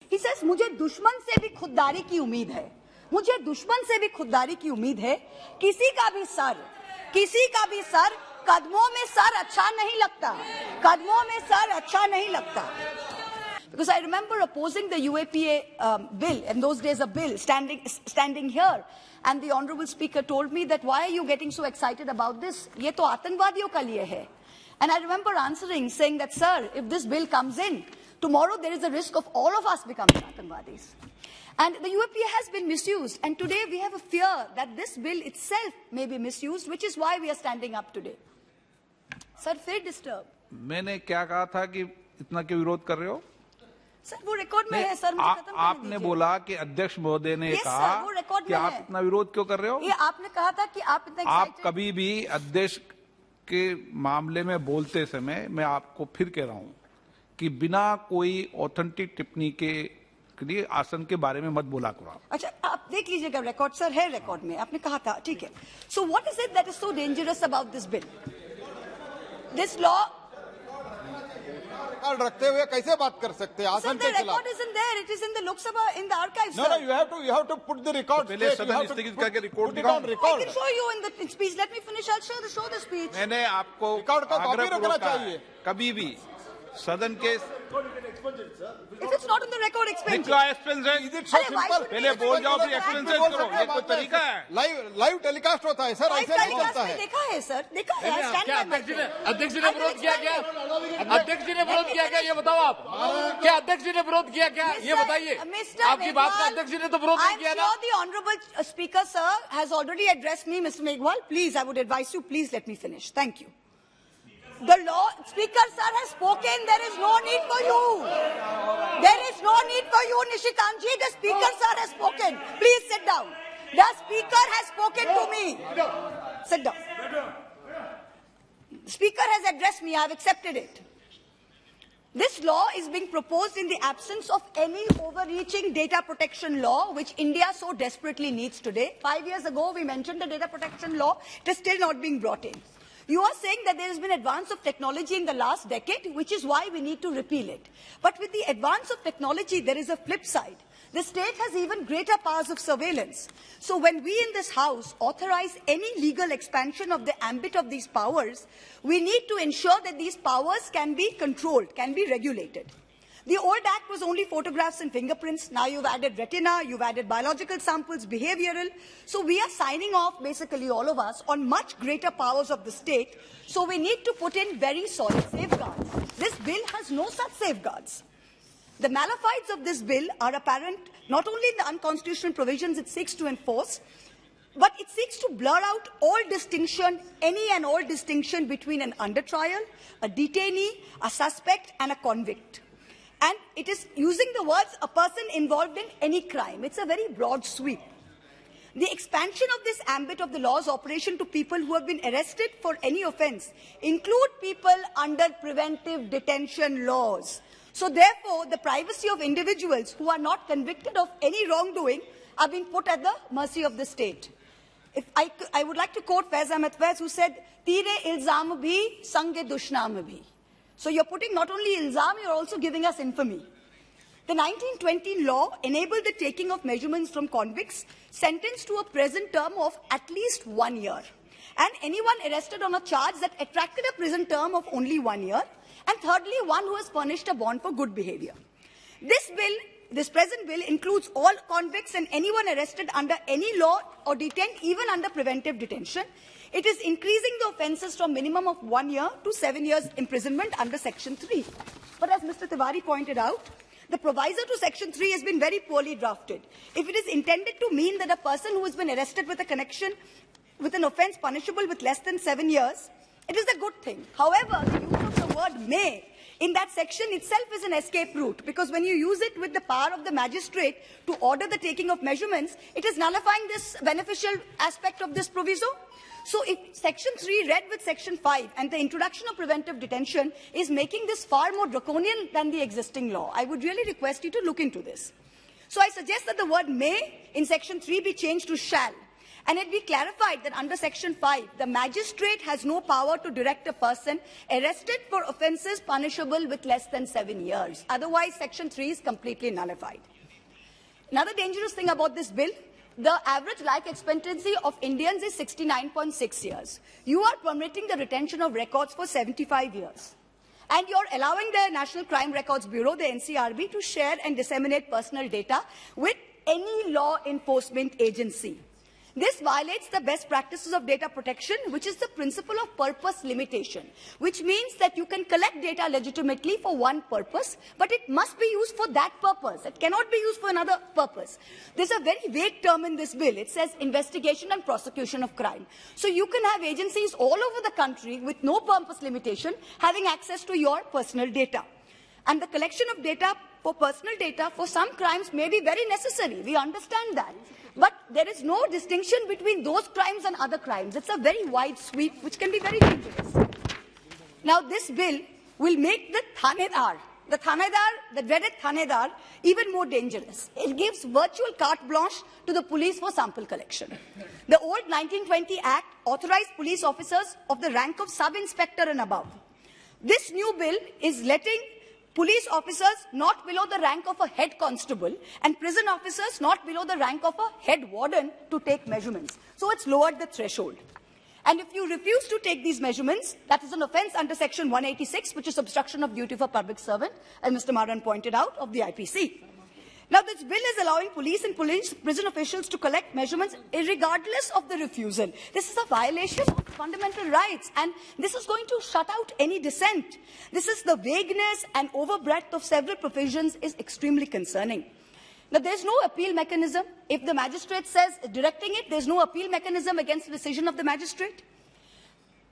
He says, मुझे दुश्मन से भी खुददारी की उम्मीद है, मुझे दुश्मन से भी खुददारी की उम्मीद है, किसी का भी सर कदमों में सर अच्छा नहीं लगता, कदमों में सर अच्छा नहीं लगता. Because I remember opposing the UAPA bill, in those days a bill, standing here, and the Honorable Speaker told me that why are you getting so excited about this? ये तो आतंकवादियों का लिए है. And I remember answering, saying that, sir, if this bill comes in, tomorrow there is a risk of all of us becoming Atangwadis. And the UAPA has been misused. And today we have a fear that this bill itself may be misused, which is why we are standing up today. Sir, फिर disturb. मैंने क्या कहा था कि इतना क्यों विरोध कर रहे हो? सर वो रिकॉर्ड में है सर, मुझे खत्म करने दीजिए. आपने बोला कि अध्यक्ष महोदय ने कहा कि आप इतना विरोध क्यों कर रहे हो? ये आपने कहा था कि आप इतना आप कभी भी अध्यक्ष के मामले में बोलते समय मैं आपको फिर कह रहा हूं कि बिना कोई ऑथेंटिक टिप्पणी के लिए आसन के बारे में मत बोला करो. अच्छा, आप देख लीजिएगा रिकॉर्ड, सर है रिकॉर्ड में, आपने कहा था, ठीक है. So what is it that is so dangerous about this bill? This law रखते हुए कैसे बात कर सकते हैं आसन के खिलाफ? record isn't there, it is in the Lok Sabha, in the archives. No, you have to put the record. पहले सदन स्थगित करके record I can show you in the speech. Let me finish. I'll show the speech. मैंने आपको record का copy रखना चाहिए. कभी भी सदन के If it's not in the record, explain. Is it so simple? पहले बोल जाओ फिर एक्सपेंसेस करो, ये कोई तरीका है? लाइव टेलीकास्ट होता है सर, ऐसे नहीं चलता है. देखा है सर, देखा है. अध्यक्ष जी ने विरोध किया क्या? अध्यक्ष जी ने विरोध किया क्या, ये बताओ आप. क्या अध्यक्ष जी ने विरोध किया क्या, ये बताइए. आपकी बात का अध्यक्ष जी ने तो विरोध नहीं किया ना. I'm sure the honorable speaker sir has already addressed me, Mr. Meghwal. Please, I would advise you, please let me finish. Thank you. The law speaker sir has spoken. There is no need for you. There is no need for you, Nishikant ji. The speaker sir has spoken. Please sit down. The speaker has spoken to me. Sit down. The speaker has addressed me. I have accepted it. This law is being proposed in the absence of any overreaching data protection law, which India so desperately needs today. 5 years ago, we mentioned the data protection law. It is still not being brought in. You are saying that there has been advance of technology in the last decade, which is why we need to repeal it. But with the advance of technology, there is a flip side. The state has even greater powers of surveillance. So when we in this House authorize any legal expansion of the ambit of these powers, we need to ensure that these powers can be controlled, can be regulated. The old act was only photographs and fingerprints. Now you've added retina, you've added biological samples, behavioral. So we are signing off, basically all of us, on much greater powers of the state. So we need to put in very solid safeguards. This bill has no such safeguards. The malefides of this bill are apparent not only in the unconstitutional provisions it seeks to enforce, but it seeks to blur out all distinction, any and all distinction between an under trial, a detainee, a suspect, and a convict. And it is using the words a person involved in any crime. It's a very broad sweep. The expansion of this ambit of the law's operation to people who have been arrested for any offence include people under preventive detention laws. So therefore, the privacy of individuals who are not convicted of any wrongdoing are being put at the mercy of the state. If I would like to quote Faiz Ahmed Faiz, who said, "Tire ilzam bhi, sange dushnam bhi." So you're putting not only ilzam, you're also giving us infamy. The 1920 law enabled the taking of measurements from convicts sentenced to a prison term of at least 1 year, and anyone arrested on a charge that attracted a prison term of only 1 year, and thirdly, one who has furnished a bond for good behavior. This present bill includes all convicts and anyone arrested under any law or detained even under preventive detention. It is increasing the offences from minimum of 1 year to 7 years imprisonment under Section 3. But as Mr. Tiwari pointed out, the proviso to Section 3 has been very poorly drafted. If it is intended to mean that a person who has been arrested with a connection with an offence punishable with less than 7 years, it is a good thing. However, the use of the word may in that section itself is an escape route, because when you use it with the power of the magistrate to order the taking of measurements, it is nullifying this beneficial aspect of this proviso. So if Section 3 read with Section 5 and the introduction of preventive detention is making this far more draconian than the existing law, I would really request you to look into this. So I suggest that the word may in Section 3 be changed to shall, And it be clarified that under Section 5, the magistrate has no power to direct a person arrested for offences punishable with less than 7 years. Otherwise, Section 3 is completely nullified. Another dangerous thing about this bill, the average life expectancy of Indians is 69.6 years. You are permitting the retention of records for 75 years. And you're allowing the National Crime Records Bureau, the NCRB, to share and disseminate personal data with any law enforcement agency. This violates the best practices of data protection, which is the principle of purpose limitation, which means that you can collect data legitimately for one purpose, but it must be used for that purpose. It cannot be used for another purpose. There's a very vague term in this bill. It says investigation and prosecution of crime. So you can have agencies all over the country with no purpose limitation having access to your personal data. And the collection of data for personal data for some crimes may be very necessary. We understand that. But there is no distinction between those crimes and other crimes. It's a very wide sweep, which can be very dangerous. Now, this bill will make the dreaded Thanedar, even more dangerous. It gives virtual carte blanche to the police for sample collection. The old 1920 Act authorized police officers of the rank of sub-inspector and above. This new bill is letting police officers not below the rank of a head constable and prison officers not below the rank of a head warden to take measurements. So it's lowered the threshold. And if you refuse to take these measurements, that is an offence under Section 186, which is obstruction of duty for public servant, as Mr. Maran pointed out, of the IPC. Now, this bill is allowing police and prison officials to collect measurements regardless of the refusal. This is a violation of fundamental rights, and this is going to shut out any dissent. This is the vagueness and overbreadth of several provisions is extremely concerning. Now, there's no appeal mechanism. If the magistrate says directing it, there's no appeal mechanism against the decision of the magistrate.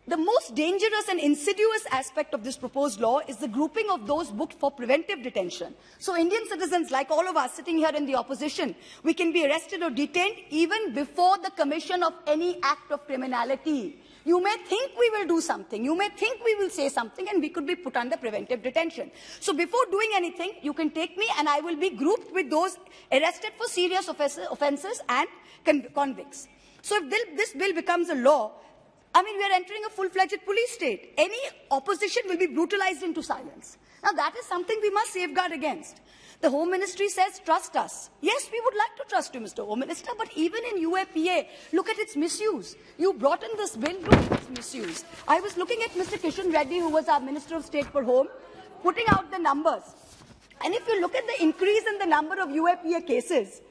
The most dangerous and insidious aspect of this proposed law is the grouping of those booked for preventive detention. So Indian citizens, like all of us sitting here in the opposition, we can be arrested or detained even before the commission of any act of criminality. You may think we will do something, you may think we will say something, and we could be put under preventive detention. So before doing anything, you can take me and I will be grouped with those arrested for serious offences and convicts. So if this bill becomes a law, I mean, we are entering a full-fledged police state. Any opposition will be brutalized into silence. Now, that is something we must safeguard against. The Home Ministry says, trust us. Yes, we would like to trust you, Mr. Home Minister, but even in UAPA, look at its misuse. You brought in this bill, look at its misuse. I was looking at Mr. Kishan Reddy, who was our Minister of State for Home, putting out the numbers. And if you look at the increase in the number of UAPA cases,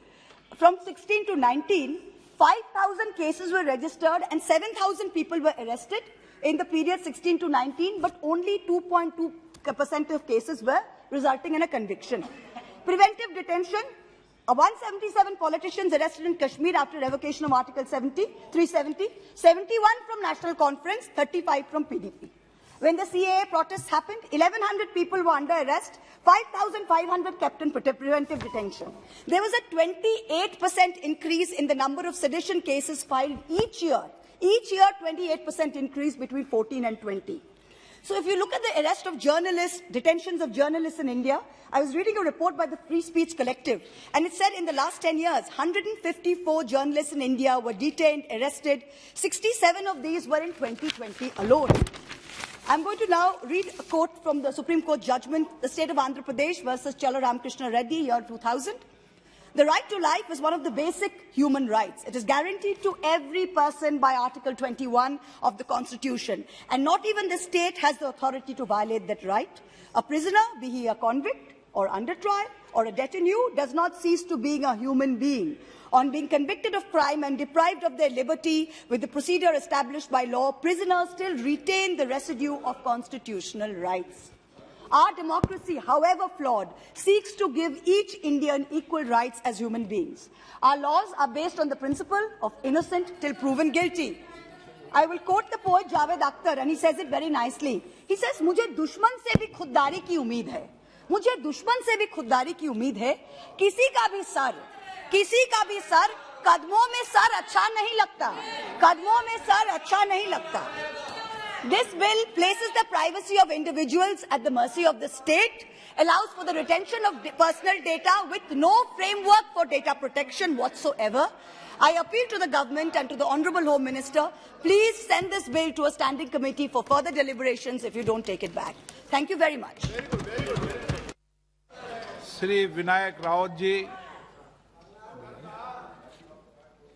from 16 to 19, 5,000 cases were registered and 7,000 people were arrested in the period 16 to 19, but only 2.2% of cases were resulting in a conviction. Preventive detention, 177 politicians arrested in Kashmir after revocation of Article 370, 71 from National Conference, 35 from PDP. When the CAA protests happened, 1,100 people were under arrest, 5,500 kept in preventive detention. There was a 28% increase in the number of sedition cases filed each year. Each year, 28% increase between 14 and 20. So if you look at the arrest of journalists, detentions of journalists in India, I was reading a report by the Free Speech Collective, and it said in the last 10 years, 154 journalists in India were detained, arrested. 67 of these were in 2020 alone. I'm going to now read a quote from the Supreme Court judgment, the state of Andhra Pradesh versus Chala Ramakrishna Reddy, year 2000. The right to life is one of the basic human rights. It is guaranteed to every person by Article 21 of the Constitution, and not even the state has the authority to violate that right. A prisoner, be he a convict or under trial or a détenu, does not cease to being a human being. On being convicted of crime and deprived of their liberty with the procedure established by law, prisoners still retain the residue of constitutional rights. Our democracy, however flawed, seeks to give each Indian equal rights as human beings. Our laws are based on the principle of innocent till proven guilty. I will quote the poet Javed Akhtar, and he says it very nicely. He says, "मुझे दुश्मन से भी खुददारी की उम्मीद है, मुझे दुश्मन से भी खुददारी की उम्मीद है, किसी का भी सर, कदमों में सर अच्छा नहीं लगता, कदमों में सर अच्छा नहीं लगता." This bill places the privacy of individuals at the mercy of the state, allows for the retention of personal data with no framework for data protection whatsoever. I appeal to the government and to the Honourable Home Minister, please send this bill to a standing committee for further deliberations if you don't take it back. Thank you very much. Shri Vinayak Rawat ji.